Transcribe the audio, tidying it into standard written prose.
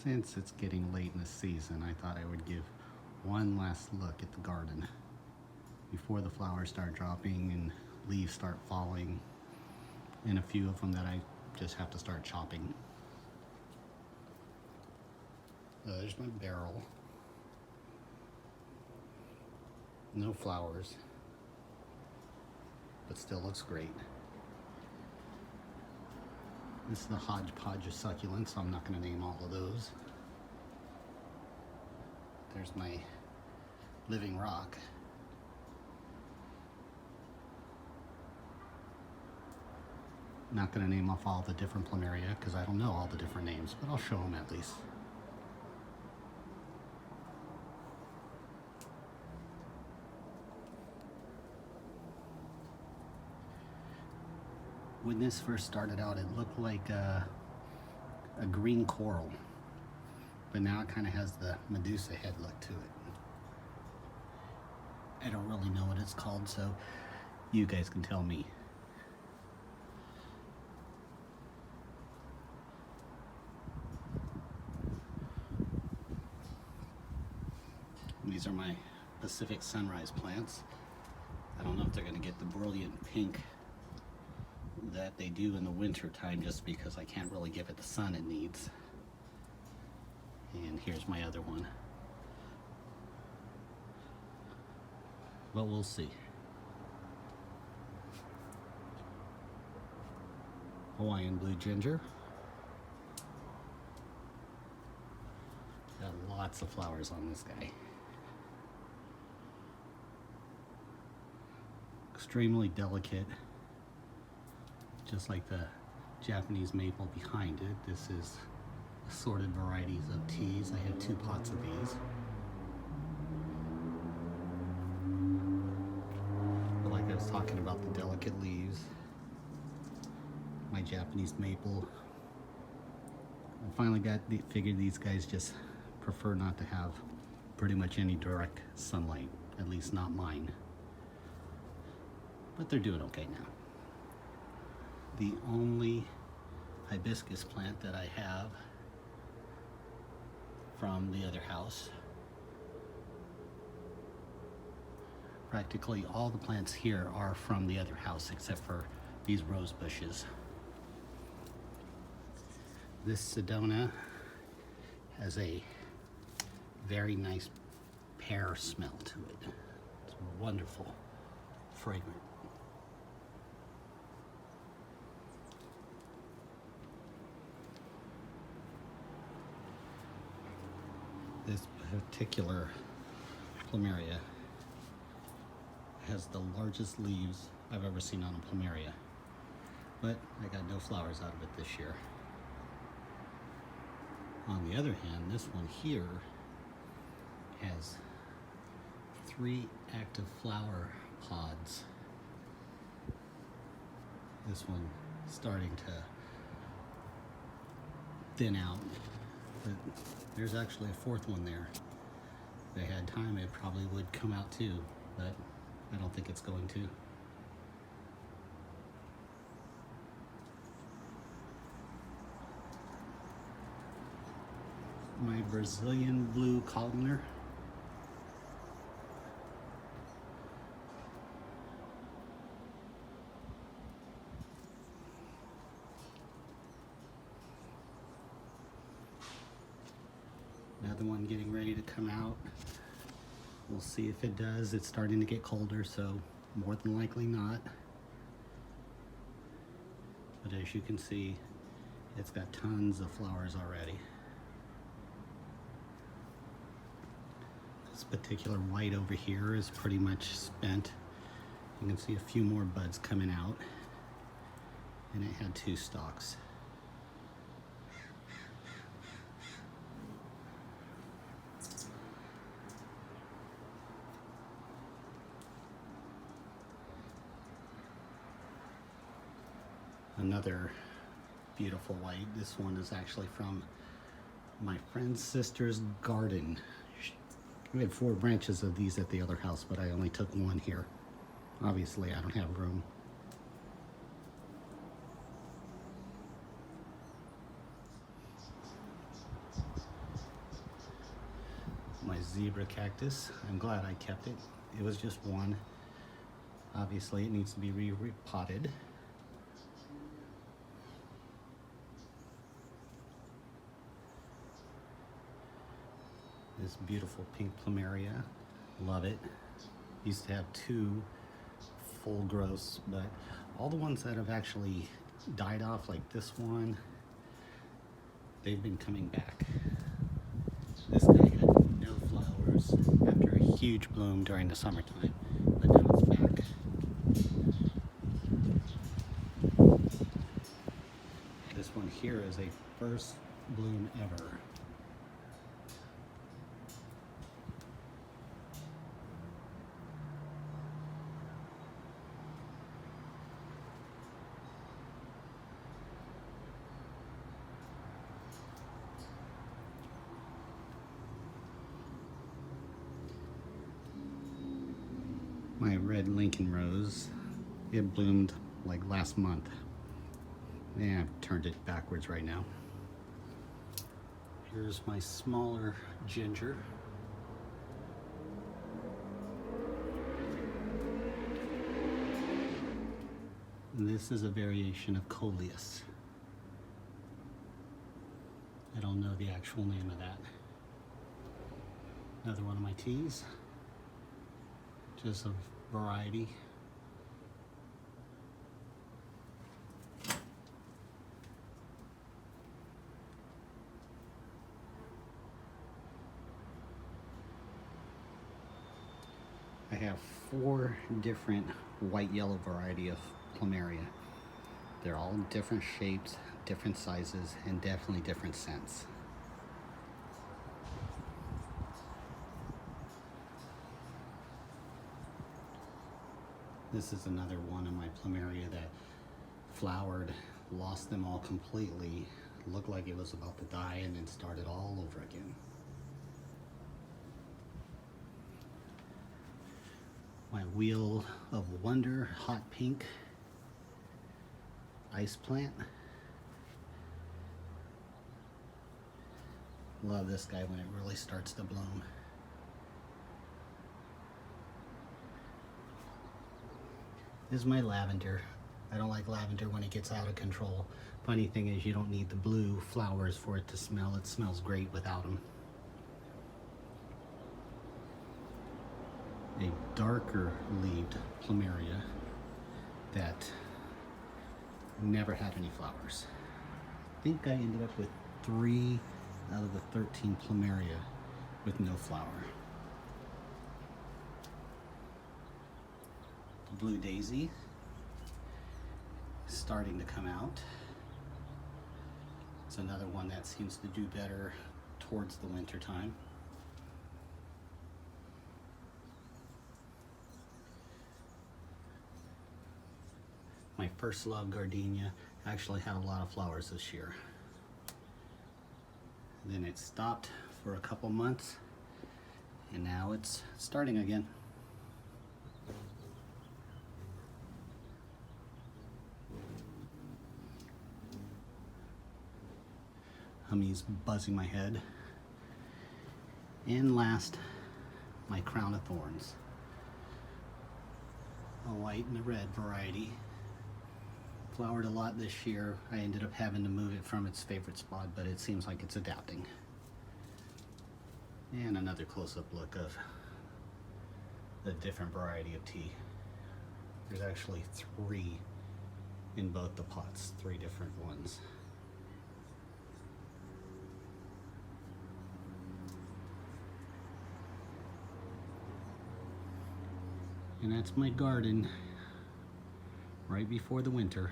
Since it's getting late in the season, I thought I would give one last look at the garden before the flowers start dropping and leaves start falling, and a few of them that I just have to start chopping. There's my barrel. No flowers, but still looks great. This is the hodgepodge of succulents, so I'm not going to name all of those. There's my living rock. Not going to name off all the different Plumeria because I don't know all the different names, but I'll show them at least. When this first started out, it looked like a green coral, but now it kind of has the Medusa head look to it. I don't really know what it's called, so you guys can tell me. These are my Pacific sunrise plants. I don't know if they're going to get the brilliant pink that they do in the winter time, just because I can't really give it the sun it needs. And here's my other one. But we'll see. Hawaiian blue ginger. Got lots of flowers on this guy. Extremely delicate. Just like the Japanese maple behind it. This is assorted varieties of teas. I have 2 pots of these. But like I was talking about the delicate leaves, my Japanese maple. I finally figured these guys just prefer not to have pretty much any direct sunlight, at least not mine. But they're doing okay now. The only hibiscus plant that I have from the other house. Practically all the plants here are from the other house except for these rose bushes. This Sedona has a very nice pear smell to it. It's wonderful, fragrant. This particular Plumeria has the largest leaves I've ever seen on a Plumeria, but I got no flowers out of it this year. On the other hand, this one here has 3 active flower pods. This one starting to thin out, but there's actually a 4th one there. If they had time, it probably would come out too, but I don't think it's going to. My Brazilian blue columnar. Another one getting ready to come out. We'll see if it does. It's starting to get colder, so more than likely not. But as you can see, it's got tons of flowers already. This particular white over here is pretty much spent. You can see a few more buds coming out, and it had 2 stalks. Another beautiful white. This one is actually from my friend's sister's garden. We had 4 branches of these at the other house, but I only took 1 here. Obviously, I don't have room. zebra cactus. I'm glad I kept it. It was just one. Obviously it needs to be repotted. This beautiful pink Plumeria, love it. Used to have 2 full growths, but all the ones that have actually died off, like this one, they've been coming back. This guy had no flowers after a huge bloom during the summertime, but now it's back. This one here is a first bloom ever. My red Lincoln rose, it bloomed like last month. Yeah, I've turned it backwards right now. Here's my smaller ginger. And this is a variation of coleus. I don't know the actual name of that. Another one of my teas. Just a variety. I have 4 different white-yellow variety of Plumeria. They're all different shapes, different sizes, and definitely different scents. This is another one of my Plumeria that flowered, lost them all completely, looked like it was about to die, and then started all over again. My Wheel of Wonder hot pink ice plant. Love this guy when it really starts to bloom. This is my lavender. I don't like lavender when it gets out of control. Funny thing is, you don't need the blue flowers for it to smell. It smells great without them. A darker leaved Plumeria that never had any flowers. I think I ended up with 3 out of the 13 Plumeria with no flower. The blue daisy is starting to come out. It's another one that seems to do better towards the winter time. My first love Gardenia actually had a lot of flowers this year. Then it stopped for a couple months, and now it's starting again. Hummy's buzzing my head. And last, my crown of thorns. A white and a red variety. Flowered a lot this year. I ended up having to move it from its favorite spot, but it seems like it's adapting. And another close-up look of the different variety of tea. There's actually 3 in both the pots, 3 different ones. And that's my garden right before the winter.